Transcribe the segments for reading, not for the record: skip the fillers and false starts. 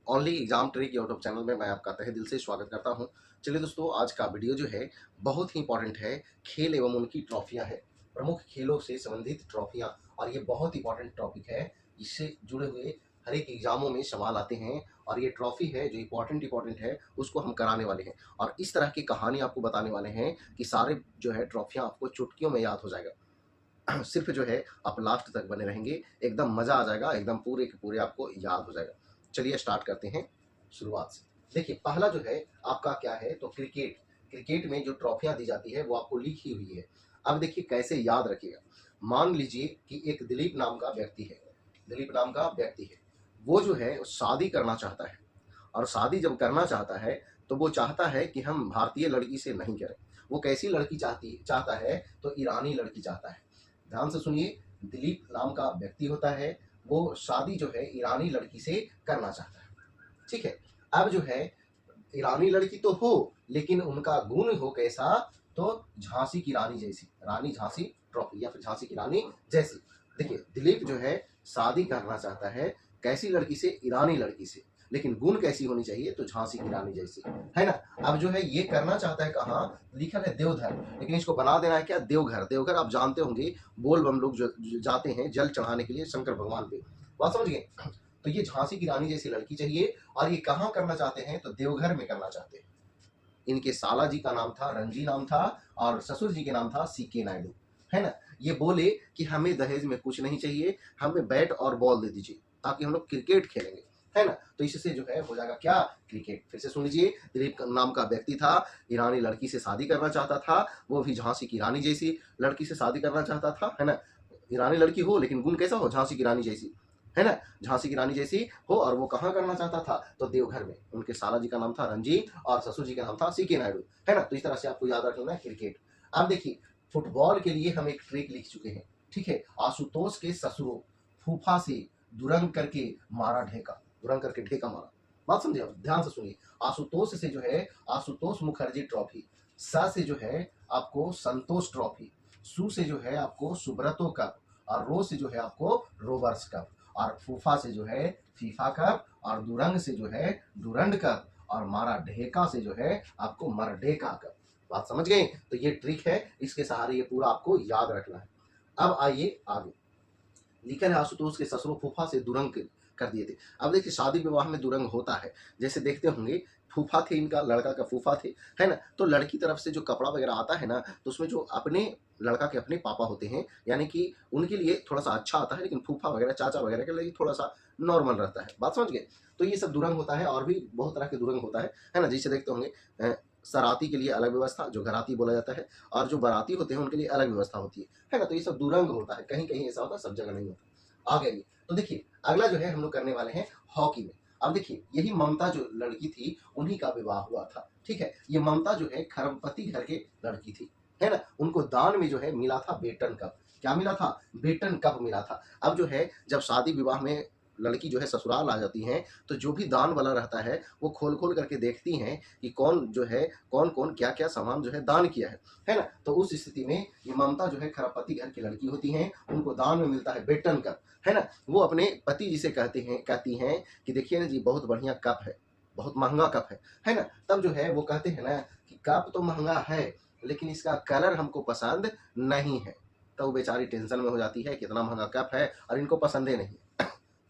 Only exam trick YouTube channel में मैं आपका तहे दिल से स्वागत करता हूं। चलिए दोस्तों, आज का वीडियो जो है बहुत ही इंपॉर्टेंट है। खेल एवं उनकी ट्रॉफियां हैं, प्रमुख खेलों से संबंधित ट्रॉफियां, और ये बहुत इंपॉर्टेंट टॉपिक है। इससे जुड़े हुए हर एक एग्जामों में सवाल आते हैं और ये ट्रॉफी है जो इंपॉर्टेंट है उसको हम कराने वाले हैं। और इस तरह की कहानी आपको बताने वाले हैं कि सारे जो है ट्रॉफियां आपको चुटकियों में याद हो जाएगा। सिर्फ जो है आप लास्ट तक बने रहेंगे, एकदम मजा आ जाएगा, एकदम पूरे के पूरे आपको याद हो जाएगा। चलिए स्टार्ट करते हैं शुरुआत से। देखिए, पहला जो है आपका क्या है, तो क्रिकेट। क्रिकेट में जो ट्रॉफियां दी जाती है वो आपको लिखी हुई है। अब देखिए कैसे याद रखिएगा। मान लीजिए कि एक दिलीप नाम का व्यक्ति है। दिलीप नाम का व्यक्ति है, वो जो है शादी करना चाहता है। और शादी जब करना चाहता है तो वो चाहता है कि हम भारतीय लड़की से नहीं करें। वो कैसी लड़की चाहता है, तो ईरानी लड़की चाहता है। ध्यान से सुनिए, दिलीप नाम का व्यक्ति होता है, वो शादी जो है ईरानी लड़की से करना चाहता है। ठीक है। अब जो है ईरानी लड़की तो हो, लेकिन उनका गुण हो कैसा, तो झांसी की रानी जैसी, रानी झांसी ट्रॉफी या फिर झांसी की रानी जैसी। देखिए, दिलीप जो है शादी करना चाहता है कैसी लड़की से, ईरानी लड़की से, लेकिन गुण कैसी होनी चाहिए, तो झांसी की रानी जैसी, है ना। अब जो है ये करना चाहता है कहाँ, लिखा है देवधर, लेकिन इसको बना देना है क्या, देवघर। देवघर आप जानते होंगे, बोल बम लोग जो जाते हैं जल चढ़ाने के लिए शंकर भगवान पे। बात समझ गए। तो ये झांसी की रानी जैसी लड़की चाहिए, और ये कहाँ करना चाहते हैं, तो देवघर में करना चाहते हैं। इनके साला जी का नाम था रंजी नाम था, और ससुर जी के नाम था सीके नायडू, है ना। ये बोले कि हमें दहेज में कुछ नहीं चाहिए, हमें बैट और बॉल दे दीजिए ताकि हम लोग क्रिकेट खेलेंगे, है ना। तो इससे जो है हो जाएगा क्या, क्रिकेट। फिर से सुन लीजिए, दिलीप नाम का व्यक्ति था, ईरानी लड़की से शादी करना चाहता था, वो भी झांसी की रानी जैसी लड़की से शादी करना चाहता था, है ना। ईरानी लड़की हो लेकिन गुण कैसा हो, झांसी की रानी जैसी, है ना। झांसी की रानी जैसी हो, और वो कहाँ करना चाहता था, तो देवघर में। उनके साला जी का नाम था रंजीत और ससुर जी का नाम था सीके नायडू, है ना। तो इस तरह से आपको याद रखना है क्रिकेट। अब देखिए, फुटबॉल के लिए हम एक ट्रिक लिख चुके हैं। ठीक है। आशुतोष के ससुरों फूफा से दुरंग करके मारा ढेका, दुरंग करके ढेका मारा। बात समझे, आप ध्यान से सुनिए। आशुतोष से जो है आशुतोष मुखर्जी ट्रॉफी, स से जो है आपको संतोष ट्रॉफी, सु से जो है आपको सुब्रतो कप, और रो से जो है आपको रोबर्स कप, और फूफा से जो है फीफा कप, और दुरंग से जो है डुरंड कप, और मारा ढेका से जो है आपको मरडेका कप। बात समझ गए। तो ये ट्रिक है, इसके सहारे ये पूरा आपको याद रखना है। अब आइए आगे। लिखा है आशुतोष के ससुरों फूफा से दुरंग कर दिए थे। अब देखिए, शादी विवाह में दुरंग होता है, जैसे देखते होंगे फूफा थे, इनका लड़का का फूफा थे, है ना। तो लड़की तरफ से जो कपड़ा वगैरह आता है ना, तो उसमें जो अपने लड़का के अपने पापा होते हैं, यानी कि उनके लिए थोड़ा सा अच्छा आता है, लेकिन फूफा वगैरह चाचा वगैरह के लिए थोड़ा सा नॉर्मल रहता है। बात समझ गए। तो ये सब दुरंग होता है, और भी बहुत तरह के दुरंग होता है ना। जैसे देखते होंगे सराती के लिए अलग व्यवस्था, जो घराती बोला जाता है, और जो बाराती होते हैं उनके लिए अलग व्यवस्था होती है ना। तो ये सब दुरंग होता है, कहीं कहीं ऐसा होता है, सब जगह नहीं होता। आगे आइए। तो देखिए, अगला जो है हम लोग करने वाले हैं हॉकी में। अब देखिए, यही ममता जो लड़की थी, उन्हीं का विवाह हुआ था। ठीक है। ये ममता जो है खरबपति घर के लड़की थी, है ना। उनको दान में जो है मिला था बेटन कप। क्या मिला था, बेटन कप मिला था। अब जो है जब शादी विवाह में लड़की जो है ससुराल आ जाती हैं, तो जो भी दान वाला रहता है वो खोल खोल करके देखती हैं कि कौन जो है, कौन कौन क्या क्या सामान जो है दान किया है ना। तो उस स्थिति में ये ममता जो है खरबपति घर की लड़की होती हैं, उनको दान में मिलता है बेटन कप, है ना। वो अपने पति जी से कहती हैं कि देखिए ना जी, बहुत बढ़िया कप है, बहुत महंगा कप है ना। तब जो है वो कहते हैं ना कि कप तो महंगा है, लेकिन इसका कलर हमको पसंद नहीं है। तो वो बेचारी टेंशन में हो जाती है, कितना महंगा कप है और इनको पसंद ही नहीं है।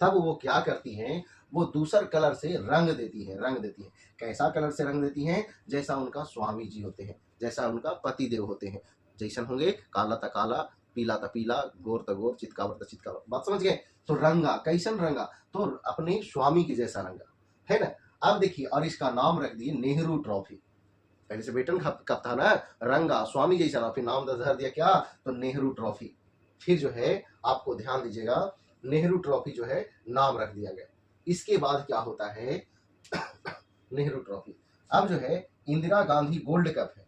तब वो क्या करती हैं, वो दूसर कलर से रंग देती हैं, रंग देती हैं। कैसा कलर से रंग देती हैं, जैसा उनका स्वामी जी होते हैं, जैसा उनका पति देव होते हैं, जैसन होंगे, काला त काला, पीला त पीला, गोर त गोर, चितकावर त चितकावर। बात समझ गए। तो रंगा कैसन रंगा, तो अपने स्वामी के जैसा रंगा, है ना। अब देखिए, और इसका नाम रख दिए नेहरू ट्रॉफी। पहले से बेटन कप था ना, रंगा स्वामी जैसा ना, फिर नाम धर दिया क्या, तो नेहरू ट्रॉफी। फिर जो है आपको ध्यान दीजिएगा, नेहरू ट्रॉफी जो है नाम रख दिया गया। इसके बाद क्या होता है, नेहरू ट्रॉफी। अब जो है इंदिरा गांधी गोल्ड कप है,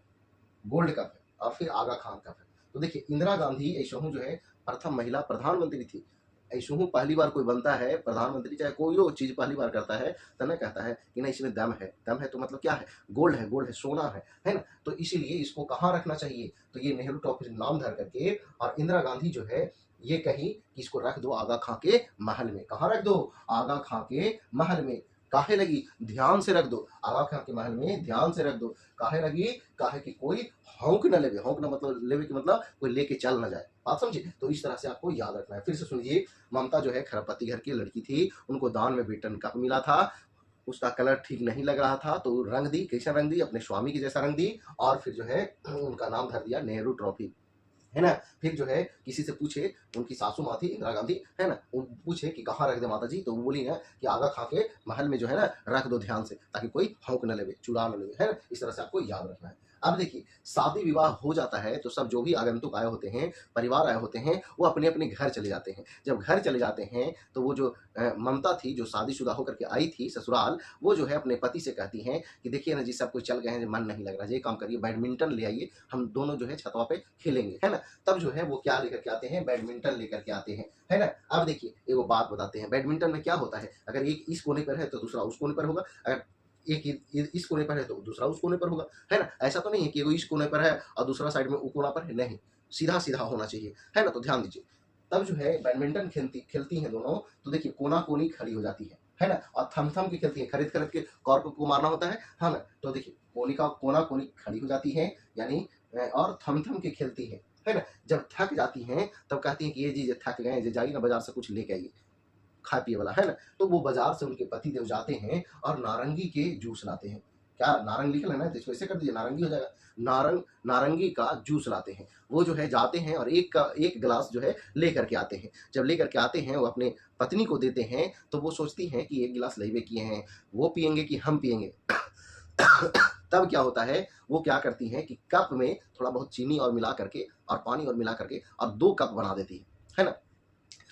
गोल्ड कप है, और फिर आगा खान कप है। तो देखिए, इंदिरा गांधी ऐसा जो है प्रथम महिला प्रधानमंत्री थी। ऐसा पहली बार कोई बनता है प्रधानमंत्री, चाहे कोई वो चीज पहली बार करता है, तो न कहता है कि नहीं इसमें दम है। दम है तो मतलब क्या है, गोल्ड है, गोल्ड है, सोना है ना। तो इसीलिए इसको कहाँ रखना चाहिए, तो ये नेहरू ट्रॉफी नाम धर करके, और इंदिरा गांधी जो है ये कही कि इसको रख दो आगा खां के महल में। कहाँ रख दो, आगा खां के महल में। काहे लगी, ध्यान से रख दो, आगा खां के महल में ध्यान से रख दो। काहे लगी, काहे कि कोई हौंक न लेवे, हौंक न मतलब लेवे कि मतलब कोई लेके चल न जाए। बात समझे? तो इस तरह से आपको याद रखना है। फिर से सुनिए, ममता जो है खरपति घर की लड़की थी, उनको दान में बेटन कप मिला था, उसका कलर ठीक नहीं लग रहा था तो रंग दी, कैसा रंग दी, अपने स्वामी के जैसा रंग दी, और फिर जो है उनका नाम धर दिया नेहरू ट्रॉफी, है ना। फिर जो है किसी से पूछे, उनकी सासू माँ थी इंदिरा गांधी, है ना, वो पूछे कि कहाँ रख दे माता जी, तो वो बोली ना कि आगा खा के महल में जो है ना रख दो ध्यान से, ताकि कोई हौंक न लेवे, चुरा न लेवे, है ना। इस तरह से आपको याद रखना है। अब देखिए, शादी विवाह हो जाता है तो सब जो भी आगंतुक आए होते हैं, परिवार आए होते हैं, वो अपने अपने घर चले जाते हैं। जब घर चले जाते हैं तो वो जो ममता थी, जो शादीशुदा होकर के आई थी ससुराल, वो जो है अपने पति से कहती हैं कि देखिए ना जी, सब कुछ चल गए हैं, मन नहीं लग रहा, ये काम करिए, बैडमिंटन ले आइए, हम दोनों जो है छतवा पे खेलेंगे, है ना। तब जो है वो क्या लेकर के आते हैं, बैडमिंटन लेकर के आते हैं, है ना। अब देखिए एगो बात बताते हैं, बैडमिंटन में क्या होता है, अगर एक इस कोने पर है तो दूसरा उस कोने पर होगा, अगर एक इस कोने पर है तो दूसरा उस कोने पर होगा, है ना। ऐसा तो नहीं है कि एगो इस कोने पर है और दूसरा साइड में वो कोना पर है, नहीं, सीधा सीधा होना चाहिए, है ना। तो ध्यान दीजिए, तब जो है बैडमिंटन खेलती खेलती हैं दोनों, तो देखिए कोना कोनी खड़ी हो जाती है ना, और थम थम के खेलती है, खरीद खरीद के कॉर्क को मारना होता है ना। तो देखिए कोनिका कोना कोनी खड़ी हो जाती है, यानी और थम थम के खेलती है ना। जब थक जाती हैं तब कहती हैं कि ये जी थक गए, जे जाइए ना बाजार से कुछ लेके आइए खाए पिए वाला, है ना। तो वो बाजार से उनके पति देव जाते हैं और नारंगी के जूस लाते हैं। क्या नारंग लिखल है ना, तो इसको ऐसे कर दीजिए, नारंगी हो जाएगा। नारंगी का जूस लाते हैं, वो जो है जाते हैं और एक गिलास जो है लेकर के आते हैं। जब लेकर के आते हैं वो अपने पत्नी को देते हैं, तो वो सोचती हैं कि एक गिलास लेवे किए हैं, वो पियेंगे कि हम पियेंगे। तब क्या होता है, वो क्या करती हैं कि कप में थोड़ा बहुत चीनी और मिला करके और पानी और मिला करके और 2 कप बना देती है ना।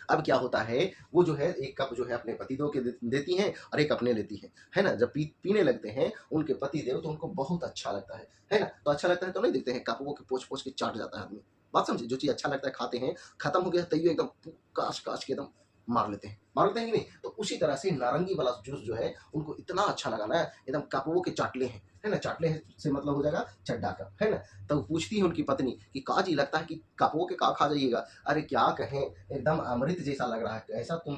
अब क्या होता है, वो जो है एक कप जो है अपने पतिदेव के देती हैं और एक अपने लेती है ना। जब पीने लगते हैं उनके पतिदेव, तो उनको बहुत अच्छा लगता है ना। तो अच्छा लगता है तो नहीं देखते हैं कप वो के पोंछ पोंछ के चाट जाता है आदमी। बात समझे? जो चीज अच्छा लगता है खाते हैं, खत्म हो गया तैयो एकदम काश काश के एकदम मार लेते हैं कि नहीं। तो उसी तरह से नारंगी वाला जूस जो है उनको इतना अच्छा लगा ना, एकदम कपवो के चाटले हैं, है ना। चाटले हैं से मतलब हो जाएगा चड्डा का, है ना। तो पूछती है उनकी पत्नी कि का जी लगता है कि कपवो के का खा जाइएगा। अरे क्या कहें, एकदम अमृत जैसा लग रहा है, ऐसा तुम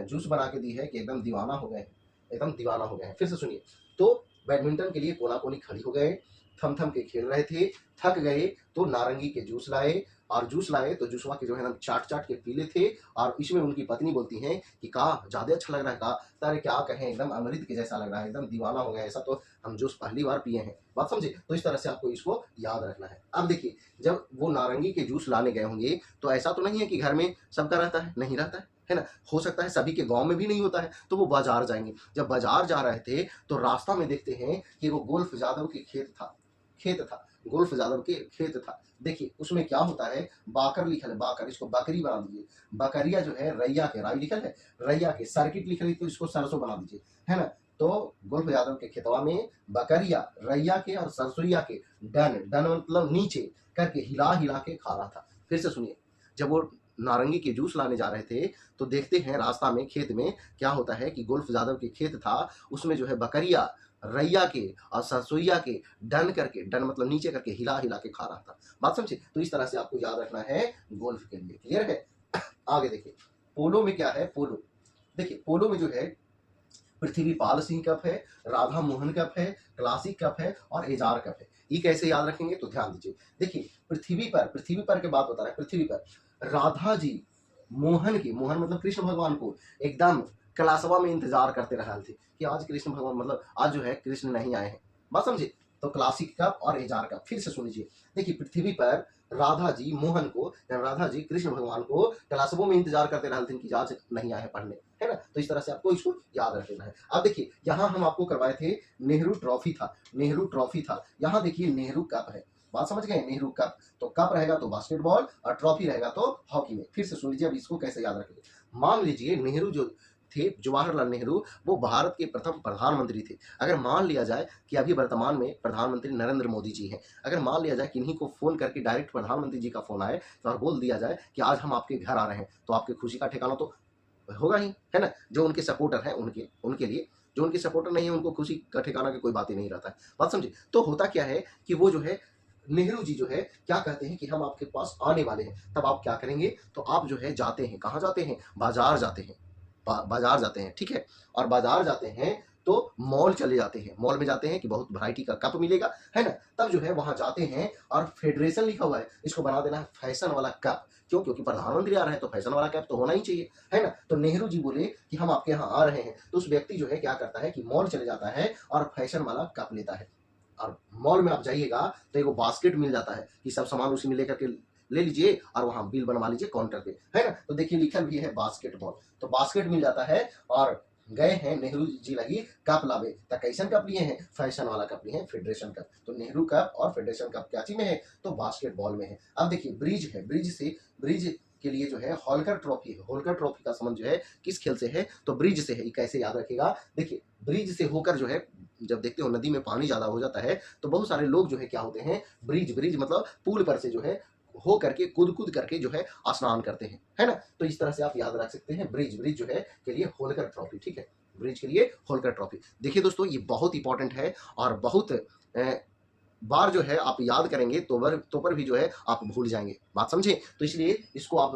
जूस बना के दी है कि एकदम दीवाना हो गए, एकदम दीवाना हो गए हैं। फिर से सुनिए, तो बैडमिंटन के लिए कोना कोनी खड़ी हो गए, थम थम के खेल रहे थे, थक गए तो नारंगी के जूस लाए, और जूस लाए तो जूसवा के जो है ना चाट चाट के पीले थे। और इसमें उनकी पत्नी बोलती हैं कि का ज्यादा अच्छा लग रहा है का। अरे क्या कहें, एकदम अमृत के जैसा लग रहा है, एकदम दीवाना हो गया, ऐसा तो हम जूस पहली बार पिए हैं। बात समझे? तो इस तरह से आपको इसको याद रखना है। अब देखिए, जब वो नारंगी के जूस लाने गए होंगे, तो ऐसा तो नहीं है कि घर में सबका रहता है, नहीं रहता है ना। हो सकता है सभी के गांव में भी नहीं होता है, तो वो बाजार जाएंगे। जब बाजार जा रहे थे तो रास्ता में देखते हैं कि वो गोल्फ यादव के खेत था, गोल्फ यादव के खेत था। देखिए उसमें क्या होता है, बाकर लिखल है, बाकर, इसको बकरी बना दीजिए। बकरिया जो है रैया के, राई लिखल है रैया के, सर्किट लिखल है तो इसको सरसों बना दीजिए, है ना। तो गोल्फ यादव के खेतवा में बकरिया रैया के और सरसोईया के डन डन मतलब नीचे करके हिला हिला के खा रहा था। फिर से सुनिए, जब वो नारंगी के जूस लाने जा रहे थे तो देखते हैं रास्ता में खेत में क्या होता है कि गोल्फ यादव के खेत था, उसमें जो है बकरिया रैया के और सरसोईया के डन करके, डन मतलब नीचे करके हिला हिला के खा रहा था। बात समझे? तो इस तरह से आपको याद रखना है गोल्फ के लिए। क्लियर है? आगे देखिए, पोलो में क्या है, पोलो देखिए, पोलो में जो है पृथ्वीपाल सिंह कप है, राधा मोहन कप है, क्लासिक कप है और एजार कप है। ये कैसे याद रखेंगे तो ध्यान दीजिए। देखिए पृथ्वी पर के बात बता रहा है, पृथ्वी पर राधा जी मोहन की, मोहन मतलब कृष्ण भगवान को एकदम क्लासवा में इंतजार करते रहे थे कि आज कृष्ण भगवान मतलब आज जो है कृष्ण नहीं आए हैं। बात समझे? तो क्लासिक कप और एजार कप। फिर से सुन लीजिए, देखिए पृथ्वी पर राधा जी मोहन को, राधा जी कृष्ण भगवान को क्लासों में इंतजार करते रहे थे कि आज नहीं आए पढ़ने, है ना। तो इस तरह से आपको इसको याद रख लेना है। अब देखिए यहाँ हम आपको करवाए थे नेहरू ट्रॉफी था, नेहरू ट्रॉफी था। यहाँ देखिए नेहरू कप है। बात समझ गए? नेहरू कप, तो कप रहेगा तो बास्केटबॉल और ट्रॉफी रहेगा तो हॉकी में। फिर से सुन लीजिए, अब इसको कैसे याद रखेंगे। मान लीजिए नेहरू जो थे, जवाहरलाल नेहरू, वो भारत के प्रथम प्रधानमंत्री थे। अगर मान लिया जाए कि अभी वर्तमान में प्रधानमंत्री नरेंद्र मोदी जी हैं, अगर मान लिया जाए कि इन्हीं को फोन करके डायरेक्ट प्रधानमंत्री जी का फोन आए तो और बोल दिया जाए कि आज हम आपके घर आ रहे हैं, तो आपकी खुशी का ठिकाना तो होगा ही, है ना। जो उनके सपोर्टर हैं उनके लिए, जो उनके सपोर्टर नहीं है उनको खुशी का ठिकाना की कोई बात ही नहीं रहता है। बात समझे? तो होता क्या है कि वो जो है नेहरू जी जो है क्या कहते हैं कि हम आपके पास आने वाले हैं। तब आप क्या करेंगे, तो आप जो है जाते हैं, कहाँ जाते हैं, बाजार जाते हैं, बाजार जाते हैं, ठीक है। और बाजार जाते हैं मॉल चले जाते हैं, मॉल में जाते हैं कि बहुत वैरायटी का कप मिलेगा, है ना? तब जो है वहाँ जाते हैं और फेडरेशन लिखा हुआ है, इसको बना देना है फैशन वाला कप। क्यों? क्योंकि प्रधानमंत्री आ रहे हैं तो फैशन वाला कप तो होना ही चाहिए, है ना? तो नेहरू जी बोले कि हम आपके यहाँ आ रहे हैं, तो उस व्यक्ति जो है क्या करता है कि मॉल चले जाता है और फैशन वाला कप लेता है। और मॉल में आप जाइएगा तो एगो बास्केट मिल जाता है कि सब सामान उसी में लेकर के ले लीजिए और वहाँ बिल बनवा लीजिए काउंटर पे, है ना? तो देखिए लिखा भी है बास्केटबॉल, तो बास्केट मिल जाता है। और गए हैं नेहरू जी लगी कप लावे, तो कैसन कप लिए हैं? फैशन वाला कप लिए हैं, फेडरेशन कप। तो नेहरू कप और फेडरेशन कप क्या चीज में है? तो बास्केटबॉल में है। अब देखिए ब्रिज है, ब्रिज के लिए जो है होलकर ट्रॉफी है। होलकर ट्रॉफी का संबंध जो है किस खेल से है? तो ब्रिज से है। ये कैसे याद रखेगा? देखिए ब्रिज से होकर जो है, जब देखते हो नदी में पानी ज्यादा हो जाता है तो बहुत सारे लोग जो है क्या होते हैं, ब्रिज मतलब पुल पर से जो है हो करके कूद करके जो है स्नान करते हैं, है ना? तो इस तरह से आप याद रख सकते हैं ब्रिज जो है के लिए होलकर ट्रॉफी, ठीक है? ब्रिज के लिए होलकर ट्रॉफी। देखिए दोस्तों ये बहुत इंपॉर्टेंट है और बहुत बार जो है आप याद करेंगे तो पर भी जो है आप भूल जाएंगे, बात समझे? तो इसलिए इसको आप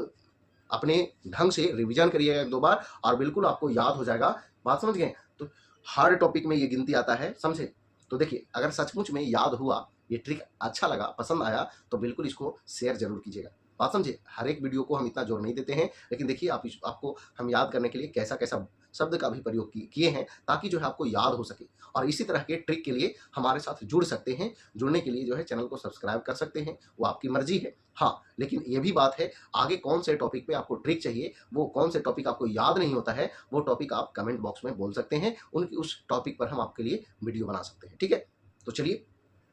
अपने ढंग से रिवीजन करिएगा 1-2 बार और बिल्कुल आपको याद हो जाएगा, बात समझ गए? तो हर टॉपिक में ये गिनती आता है, समझे? तो देखिए अगर सचमुच में याद हुआ, ये ट्रिक अच्छा लगा, पसंद आया तो बिल्कुल इसको शेयर जरूर कीजिएगा, बात समझे? हर एक वीडियो को हम इतना जोर नहीं देते हैं, लेकिन देखिए आपको हम याद करने के लिए कैसा कैसा शब्द का भी प्रयोग किए हैं ताकि जो है आपको याद हो सके। और इसी तरह के ट्रिक के लिए हमारे साथ जुड़ सकते हैं। जुड़ने के लिए जो है चैनल को सब्सक्राइब कर सकते हैं, वो आपकी मर्जी है। हाँ, लेकिन ये भी बात है, आगे कौन से टॉपिक पे आपको ट्रिक चाहिए, वो कौन से टॉपिक आपको याद नहीं होता है, वो टॉपिक आप कमेंट बॉक्स में बोल सकते हैं, उनकी उस टॉपिक पर हम आपके लिए वीडियो बना सकते हैं, ठीक है? तो चलिए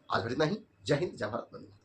आज भर इतना ही। जय हिंद, जय भारत, वंदे।